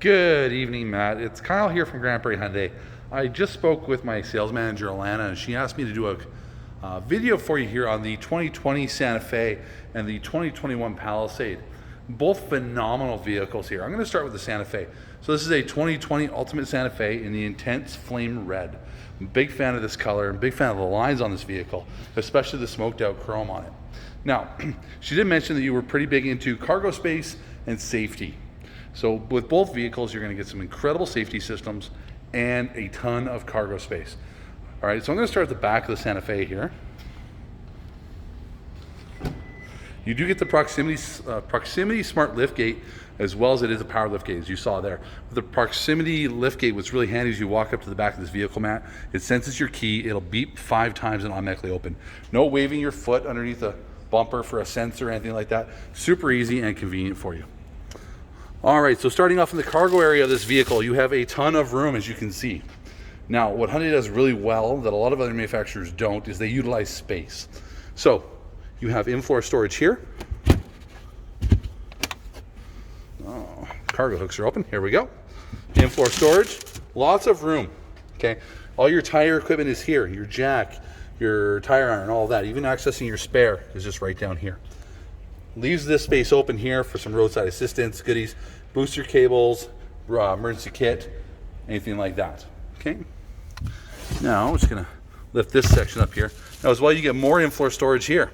Good evening, Matt. It's Kyle here from Grand Prairie Hyundai. I just spoke with my sales manager, Alana, and she asked me to do a video for you here on the 2020 Santa Fe and the 2021 Palisade. Both phenomenal vehicles here. I'm going to start with the Santa Fe. So this is a 2020 Ultimate Santa Fe in the intense flame red. I'm a big fan of this color, big fan of the lines on this vehicle, especially the smoked out chrome on it. Now, she did mention that you were pretty big into cargo space and safety. So with both vehicles, you're going to get some incredible safety systems and a ton of cargo space. All right, so I'm going to start at the back of the Santa Fe here. You do get the proximity smart lift gate, as well as it is a power lift gate, as you saw there. With the proximity lift gate, what's really handy is you walk up to the back of this vehicle, Matt. It senses your key. It'll beep 5 times and automatically open. No waving your foot underneath a bumper for a sensor or anything like that. Super easy and convenient for you. All right, so starting off in the cargo area of this vehicle, you have a ton of room, as you can see. Now, what Hyundai does really well that a lot of other manufacturers don't is they utilize space. So you have in-floor storage here. Oh, cargo hooks are open. Here we go. In-floor storage, lots of room. Okay, all your tire equipment is here. Your jack, your tire iron, all that. Even accessing your spare is just right down here. Leaves this space open here for some roadside assistance, goodies, booster cables, emergency kit, anything like that. Okay. Now I'm just gonna lift this section up here. Now as well, you get more in-floor storage here.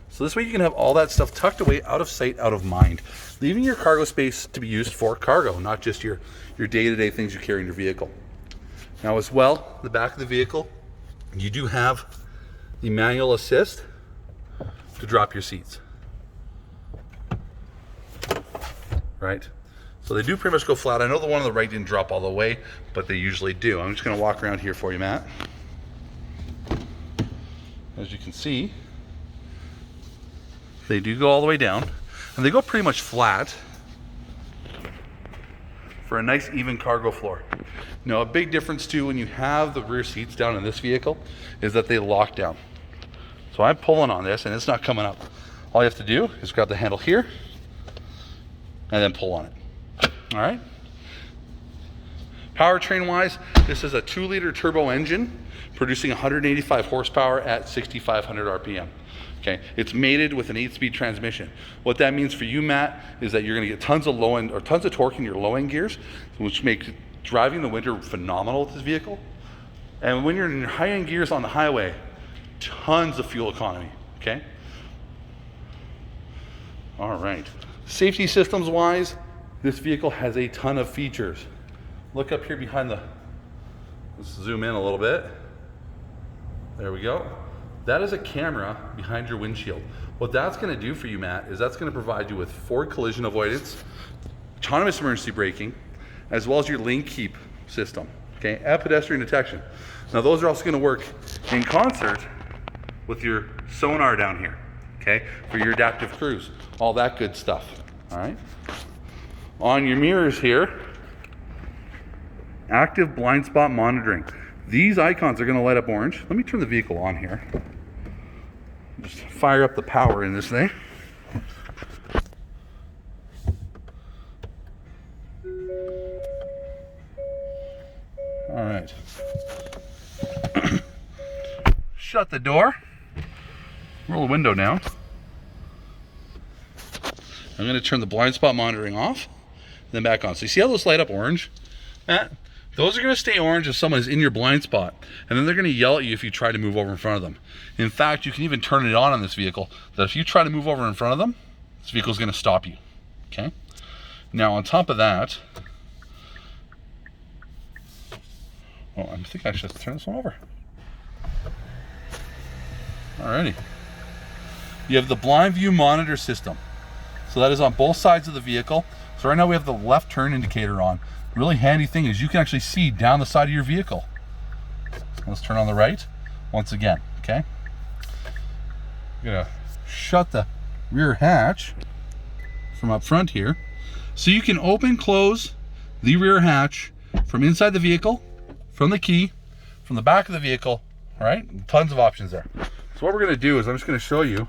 So this way you can have all that stuff tucked away, out of sight, out of mind, leaving your cargo space to be used for cargo, not just your day-to-day things you carry in your vehicle. Now as well, the back of the vehicle, you do have the manual assist to drop your seats. Right? So they do pretty much go flat. I know the one on the right didn't drop all the way, but they usually do. I'm just going to walk around here for you, Matt. As you can see, they do go all the way down, and they go pretty much flat for a nice even cargo floor. Now, a big difference too when you have the rear seats down in this vehicle is that they lock down. So I'm pulling on this and it's not coming up. All you have to do is grab the handle here and then pull on it. All right. Powertrain wise, this is a 2-liter turbo engine producing 185 horsepower at 6,500 RPM. Okay, it's mated with an 8-speed transmission. What that means for you, Matt, is that you're going to get tons of low end or tons of torque in your low end gears, which makes driving in the winter phenomenal with this vehicle. And when you're in your high end gears on the highway, tons of fuel economy. Okay. All right. Safety systems wise, this vehicle has a ton of features. Look up here behind let's zoom in a little bit. There we go. That is a camera behind your windshield. What that's going to do for you, Matt, is that's going to provide you with forward collision avoidance, autonomous emergency braking, as well as your lane keep system, okay, and pedestrian detection. Now those are also going to work in concert with your sonar down here, okay, for your adaptive cruise, all that good stuff. All right. On your mirrors here, active blind spot monitoring. These icons are going to light up orange. Let me turn the vehicle on here. Just fire up the power in this thing. All right. Shut the door. Roll the window down. I'm going to turn the blind spot monitoring off, then back on. So you see how those light up orange? Matt, those are going to stay orange if someone is in your blind spot, and then they're going to yell at you if you try to move over in front of them. In fact, you can even turn it on this vehicle, that if you try to move over in front of them, this vehicle is going to stop you. Okay? Now, on top of that, I think I should turn this one over. Alrighty. You have the blind view monitor system. So that is on both sides of the vehicle. So right now we have the left turn indicator on. Really handy thing is you can actually see down the side of your vehicle. Let's turn on the right once again, okay? I'm gonna shut the rear hatch from up front here. So you can open, close the rear hatch from inside the vehicle, from the key, from the back of the vehicle, all right? Tons of options there. So what we're gonna do is I'm just gonna show you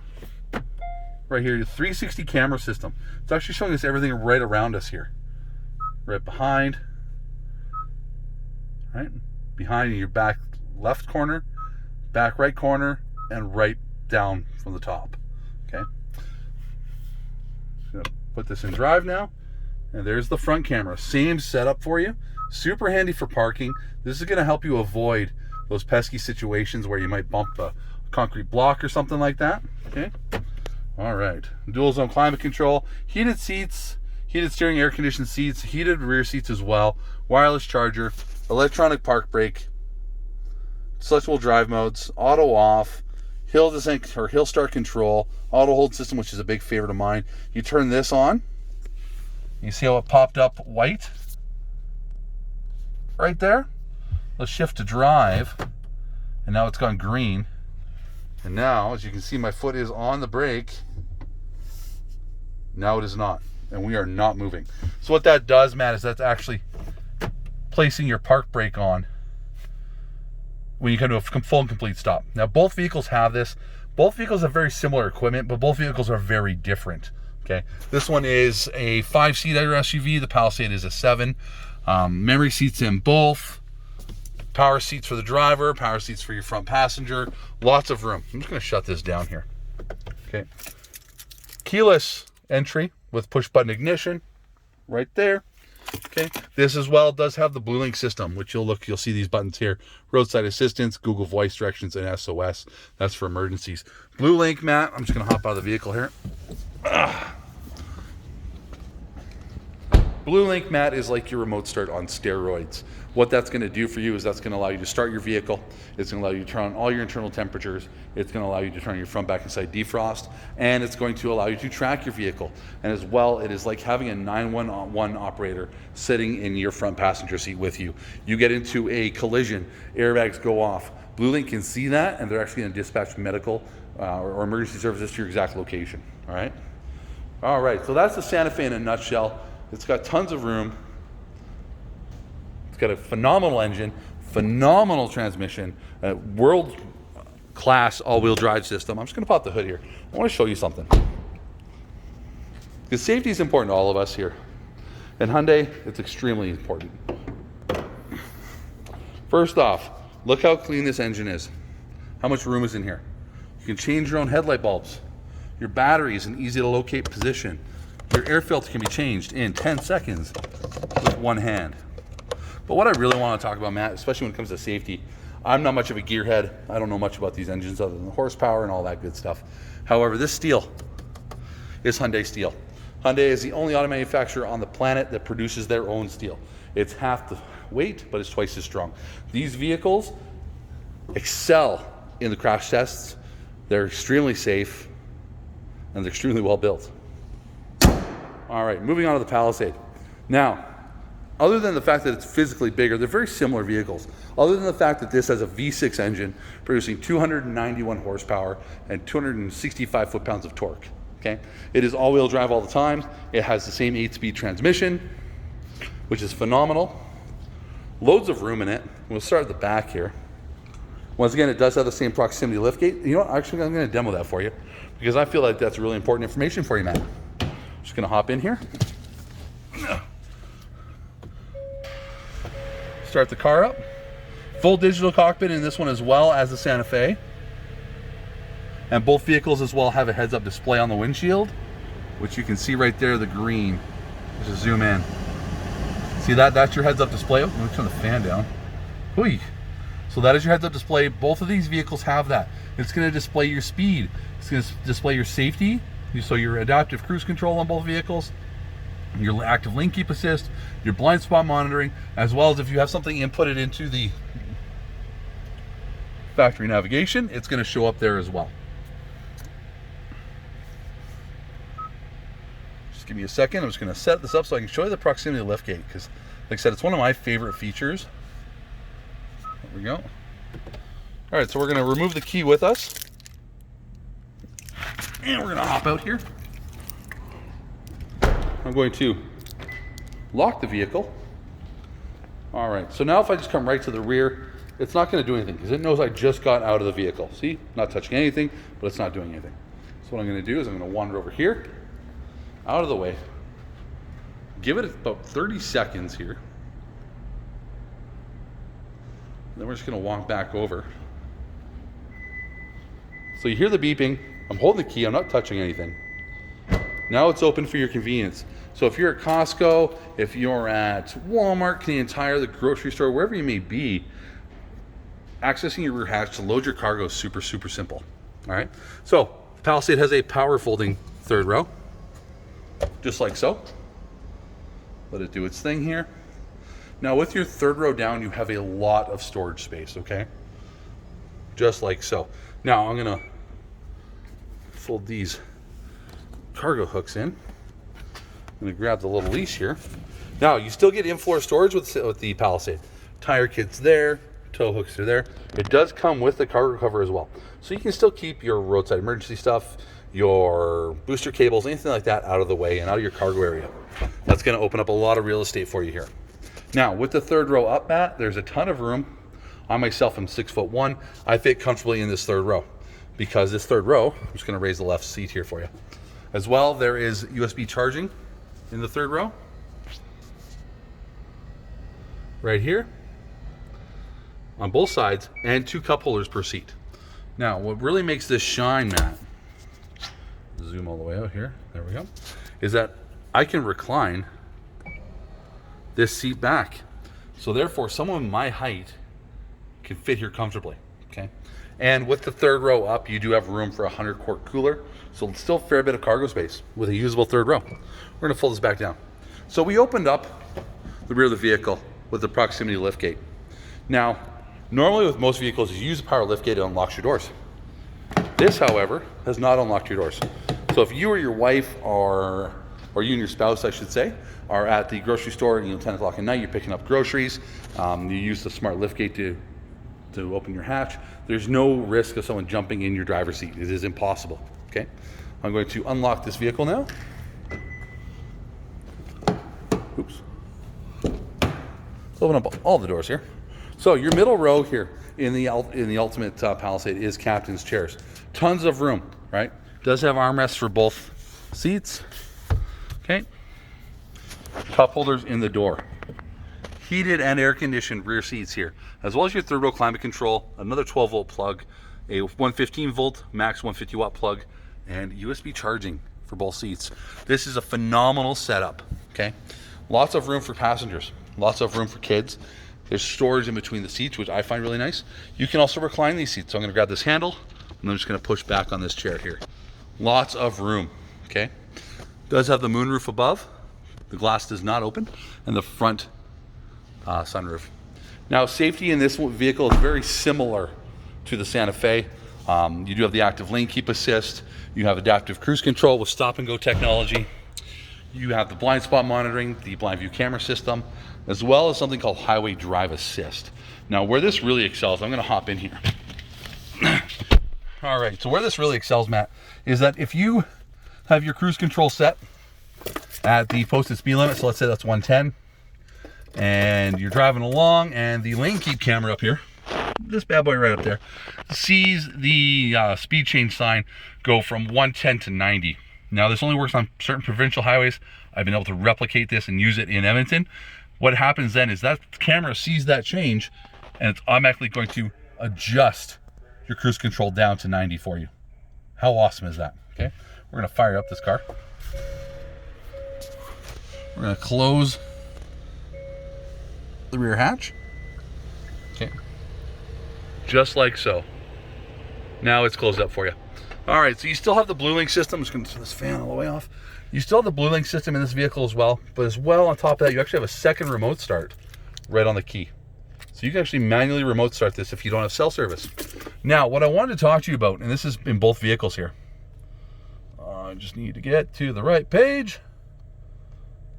right here, the 360 camera system. It's actually showing us everything right around us here. right behind, right behind in your back left corner, back right corner, and right down from the top. Okay. Just gonna put this in drive now, and there's the front camera. Same setup for you. Super handy for parking. This is going to help you avoid those pesky situations where you might bump a concrete block or something like that. Okay. All right. Dual zone climate control, heated seats, heated steering, air conditioned seats, heated rear seats as well, wireless charger, electronic park brake, selectable drive modes, auto off, hill descent or hill start control, auto hold system, which is a big favorite of mine. You turn this on, you see how it popped up white right there? Let's shift to drive, and now it's gone green. And now, as you can see, my foot is on the brake. Now it is not, and we are not moving. So what that does, Matt, is that's actually placing your park brake on when you come to a full and complete stop. Now, both vehicles have this. Both vehicles have very similar equipment, but both vehicles are very different. Okay, this one is a 5-seater SUV. The Palisade is a 7. Memory seats in both. Power seats for the driver, power seats for your front passenger. Lots of room. I'm just going to shut this down here. Okay. Keyless entry with push button ignition right there. Okay. This as well does have the BlueLink system, which you'll see these buttons here. Roadside assistance, Google Voice directions, and SOS. That's for emergencies. BlueLink, Matt. I'm just going to hop out of the vehicle here. BlueLink, Matt, is like your remote start on steroids. What that's going to do for you is that's going to allow you to start your vehicle. It's going to allow you to turn on all your internal temperatures. It's going to allow you to turn on your front, back, and side defrost. And it's going to allow you to track your vehicle. And as well, it is like having a 911 operator sitting in your front passenger seat with you. You get into a collision, airbags go off. BlueLink can see that, and they're actually going to dispatch medical or emergency services to your exact location. All right? All right, so that's the Santa Fe in a nutshell. It's got tons of room. It's got a phenomenal engine, phenomenal transmission, world-class all-wheel drive system. I'm just going to pop the hood here. I want to show you something. Because safety is important to all of us here. In Hyundai, it's extremely important. First off, look how clean this engine is. How much room is in here? You can change your own headlight bulbs. Your battery is an easy-to-locate position. Your air filter can be changed in 10 seconds with one hand. But what I really want to talk about, Matt, especially when it comes to safety, I'm not much of a gearhead. I don't know much about these engines other than the horsepower and all that good stuff. However, this steel is Hyundai steel. Hyundai is the only auto manufacturer on the planet that produces their own steel. It's half the weight, but it's twice as strong. These vehicles excel in the crash tests. They're extremely safe, and they're extremely well built. All right, moving on to the Palisade. Now, other than the fact that it's physically bigger, they're very similar vehicles. Other than the fact that this has a V6 engine producing 291 horsepower and 265 foot-pounds of torque. Okay, it is all-wheel drive all the time. It has the same 8-speed transmission, which is phenomenal. Loads of room in it. We'll start at the back here. Once again, it does have the same proximity liftgate. You know what? Actually, I'm going to demo that for you because I feel like that's really important information for you, Matt. Just going to hop in here. Start the car up. Full digital cockpit in this one as well as the Santa Fe. And both vehicles as well have a heads-up display on the windshield, which you can see right there, the green. Just zoom in. See that? That's your heads-up display. Oh, let me turn the fan down. Hui. So that is your heads-up display. Both of these vehicles have that. It's going to display your speed. It's going to display your safety. So your adaptive cruise control on both vehicles, your active lane keep assist, your blind spot monitoring, as well as if you have something inputted into the factory navigation, it's going to show up there as well. Just give me a second. I'm just going to set this up so I can show you the proximity liftgate because, like I said, it's one of my favorite features. There we go. All right, so we're going to remove the key with us. And we're going to hop out here. I'm going to lock the vehicle. All right, so now if I just come right to the rear, it's not going to do anything because it knows I just got out of the vehicle. See, not touching anything, but it's not doing anything. So what I'm going to do is I'm going to wander over here, out of the way, Give it about 30 seconds here. Then we're just gonna walk back over. So you hear the beeping. I'm holding the key, I'm not touching anything. Now it's open for your convenience. So if you're at Costco, if you're at Walmart, Canadian Tire, the grocery store, wherever you may be, accessing your rear hatch to load your cargo is super, super simple. All right. So Palisade has a power folding third row, just like so. Let it do its thing here. Now with your third row down, you have a lot of storage space, okay? Just like so. Now I'm gonna fold these cargo hooks in. I'm gonna grab the little leash here. Now you still get in-floor storage with the Palisade. Tire kits there, tow hooks are there. It does come with the cargo cover as well. So you can still keep your roadside emergency stuff, your booster cables, anything like that out of the way and out of your cargo area. That's gonna open up a lot of real estate for you here. Now with the third row up, Matt, there's a ton of room. I myself am 6'1". I fit comfortably in this third row because this third row, I'm just gonna raise the left seat here for you. As well, there is USB charging in the third row. Right here. On both sides, and 2 cup holders per seat. Now, what really makes this shine, Matt, zoom all the way out here, there we go, is that I can recline this seat back. So therefore, someone my height can fit here comfortably, okay? And with the third row up, you do have room for a 100-quart cooler, so it's still a fair bit of cargo space with a usable third row. We're gonna fold this back down. So we opened up the rear of the vehicle with the proximity lift gate. Now, normally with most vehicles, you use the power lift gate, it unlocks your doors. This, however, has not unlocked your doors. So if you or your wife or you and your spouse, I should say, are at the grocery store and 10 o'clock at night, you're picking up groceries, you use the smart lift gate to open your hatch, there's no risk of someone jumping in your driver's seat. It is impossible, okay? I'm going to unlock this vehicle now. Oops. Open up all the doors here. So your middle row here in the Ultimate Palisade is captain's chairs. Tons of room, right? Does have armrests for both seats. Okay. Cup holders in the door. Heated and air conditioned rear seats here, as well as your third row climate control, another 12 volt plug, a 115 volt max 150 watt plug, and USB charging for both seats. This is a phenomenal setup, okay? Lots of room for passengers, lots of room for kids. There's storage in between the seats, which I find really nice. You can also recline these seats. So I'm gonna grab this handle, and I'm just gonna push back on this chair here. Lots of room, okay? Does have the moonroof above. The glass does not open, and the front sunroof. Now, safety in this vehicle is very similar to the Santa Fe. You do have the active lane keep assist. You have adaptive cruise control with stop and go technology. You have the blind spot monitoring, the blind view camera system, as well as something called highway drive assist. Now, where this really excels, I'm gonna hop in here. All right, so where this really excels, Matt, is that if you have your cruise control set at the posted speed limit, so let's say that's 110, and you're driving along and the lane keep camera up here, this bad boy right up there, sees the speed change sign go from 110 to 90. Now this only works on certain provincial highways. I've been able to replicate this and use it in Edmonton. What happens then is that camera sees that change and it's automatically going to adjust your cruise control down to 90 for you. How awesome is that? Okay, we're gonna fire up this car. We're gonna close the rear hatch. Okay, just like so. Now it's closed up for you. All right, so you still have the BlueLink system. I'm just gonna turn this fan all the way off. You still have the BlueLink system in this vehicle as well, but as well on top of that, you actually have a second remote start right on the key. So you can actually manually remote start this if you don't have cell service. Now, what I wanted to talk to you about, and this is in both vehicles here. I just need to get to the right page.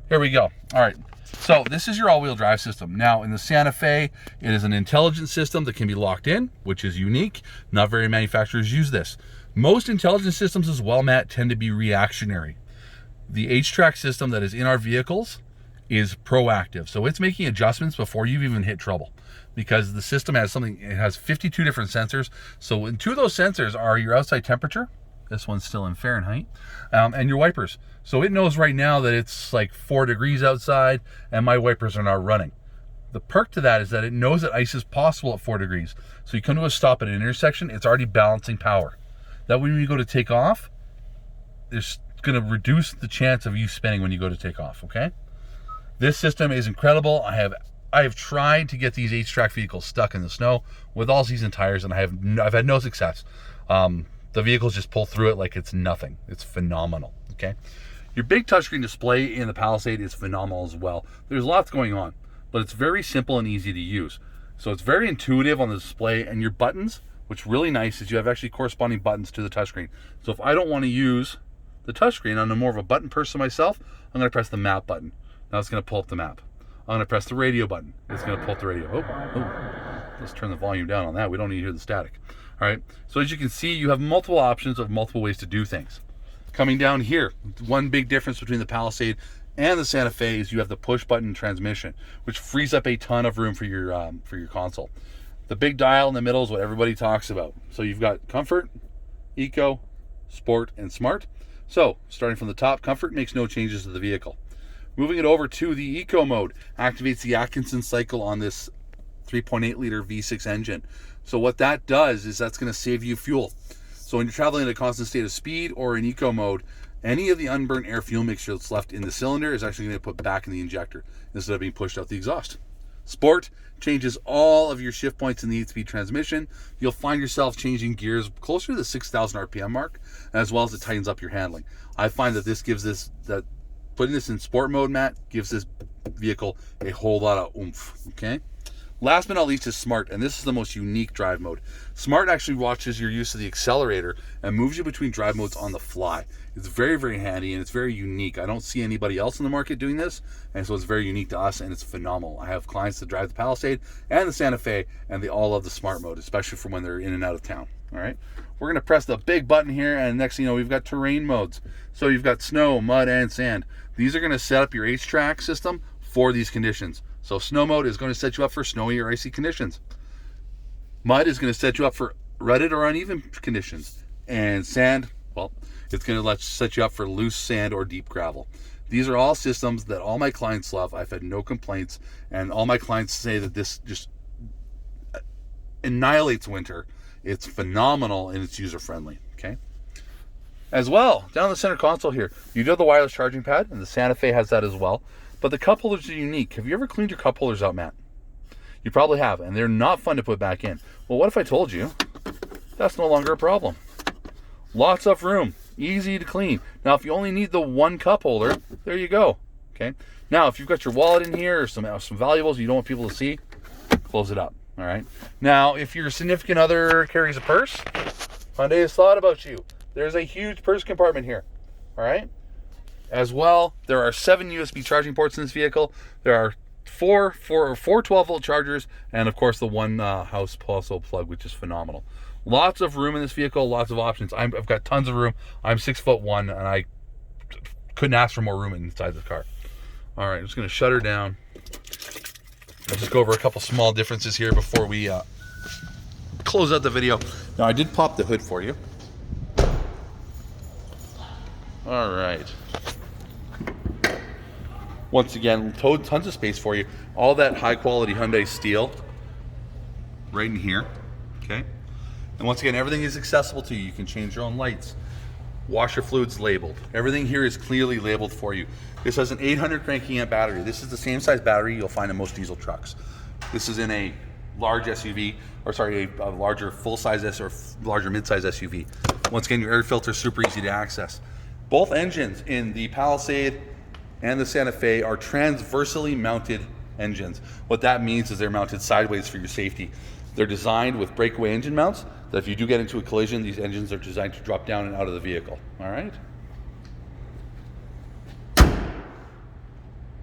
Here we go. All right, so this is your all-wheel drive system. Now, in the Santa Fe, it is an intelligent system that can be locked in, which is unique. Not very many manufacturers use this. Most intelligent systems as well, Matt, tend to be reactionary. The H-Track system that is in our vehicles is proactive. So it's making adjustments before you've even hit trouble, because the system has it has 52 different sensors. So 2 of those sensors are your outside temperature This one's still in Fahrenheit. And your wipers. So it knows right now that it's like 4 degrees outside and my wipers are not running. The perk to that is that it knows that ice is possible at 4 degrees. So you come to a stop at an intersection, it's already balancing power. That when you go to take off, it's going to reduce the chance of you spinning when you go to take off, okay? This system is incredible. I have tried to get these H-Track vehicles stuck in the snow with all-season tires, and I've had no success. The vehicles just pull through it like it's nothing. It's phenomenal, okay? Your big touchscreen display in the Palisade is phenomenal as well. There's lots going on, but it's very simple and easy to use. So it's very intuitive on the display, and your buttons, what's really nice is you have actually corresponding buttons to the touchscreen. So if I don't want to use the touchscreen, I'm more of a button person myself, I'm going to press the map button. Now it's going to pull up the map. I'm going to press the radio button. It's going to pull up the radio. Let's turn the volume down on that. We don't need to hear the static. All right. So as you can see, you have multiple options of multiple ways to do things. Coming down here, one big difference between the Palisade and the Santa Fe is you have the push button transmission, which frees up a ton of room for your console. The big dial in the middle is what everybody talks about. So you've got Comfort, Eco, Sport, and Smart. So starting from the top, Comfort makes no changes to the vehicle. Moving it over to the Eco mode activates the Atkinson cycle on this 3.8 liter V6 engine. So what that does is that's going to save you fuel. So when you're traveling at a constant state of speed or in Eco mode, any of the unburnt air fuel mixture that's left in the cylinder is actually going to put back in the injector instead of being pushed out the exhaust. Sport changes all of your shift points in the 8-speed transmission. You'll find yourself changing gears closer to the 6,000 RPM mark, as well as it tightens up your handling. I find that this gives putting this in sport mode, Matt, gives this vehicle a whole lot of oomph, okay? Last but not least is Smart, and this is the most unique drive mode. Smart actually watches your use of the accelerator and moves you between drive modes on the fly. It's very, very handy, and it's very unique. I don't see anybody else in the market doing this, and so it's very unique to us, and it's phenomenal. I have clients that drive the Palisade and the Santa Fe, and they all love the Smart mode, especially for when they're in and out of town, all right? We're going to press the big button here, and next thing you know, we've got terrain modes. So you've got snow, mud, and sand. These are going to set up your H-Track system for these conditions. So snow mode is going to set you up for snowy or icy conditions. Mud is going to set you up for rutted or uneven conditions. And sand, well, it's going to set you up for loose sand or deep gravel. These are all systems that all my clients love. I've had no complaints, and all my clients say that this just annihilates winter. It's phenomenal and it's user-friendly, okay? As well, down the center console here, you do have the wireless charging pad, and the Santa Fe has that as well. But the cup holders are unique. Have you ever cleaned your cup holders out, Matt? You probably have, and they're not fun to put back in. Well, what if I told you that's no longer a problem? Lots of room, easy to clean. Now, if you only need the one cup holder, there you go, okay? Now, if you've got your wallet in here or some valuables you don't want people to see, close it up, all right? Now, if your significant other carries a purse, Hyundai has thought about you. There's a huge purse compartment here, all right? As well, there are 7 USB charging ports in this vehicle. There are four 12-volt chargers, and of course the one house pulso plug, which is phenomenal. Lots of room in this vehicle, lots of options. I've got tons of room. I'm 6'1", and I couldn't ask for more room inside the car. All right, I'm just going to shut her down. I'll just go over a couple small differences here before we close out the video. Now, I did pop the hood for you. All right. Once again, tons of space for you. All that high quality Hyundai steel right in here, okay? And once again, everything is accessible to you. You can change your own lights. Washer fluids labeled. Everything here is clearly labeled for you. This has an 800 cranking amp battery. This is the same size battery you'll find in most diesel trucks. This is in a large SUV, or sorry, a larger full-size or larger mid-size SUV. Once again, your air filter is super easy to access. Both engines in the Palisade and the Santa Fe are transversely mounted engines. What that means is they're mounted sideways for your safety. They're designed with breakaway engine mounts that if you do get into a collision, these engines are designed to drop down and out of the vehicle, all right?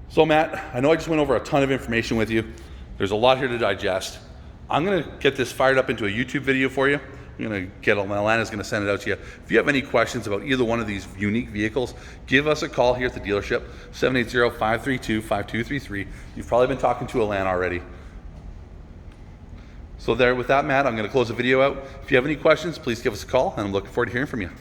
So Matt, I know I just went over a ton of information with you. There's a lot here to digest. I'm gonna get this fired up into a YouTube video for you. Alana's gonna send it out to you. If you have any questions about either one of these unique vehicles, give us a call here at the dealership, 780-532-5233. You've probably been talking to Alana already. So there, with that, Matt, I'm gonna close the video out. If you have any questions, please give us a call, and I'm looking forward to hearing from you.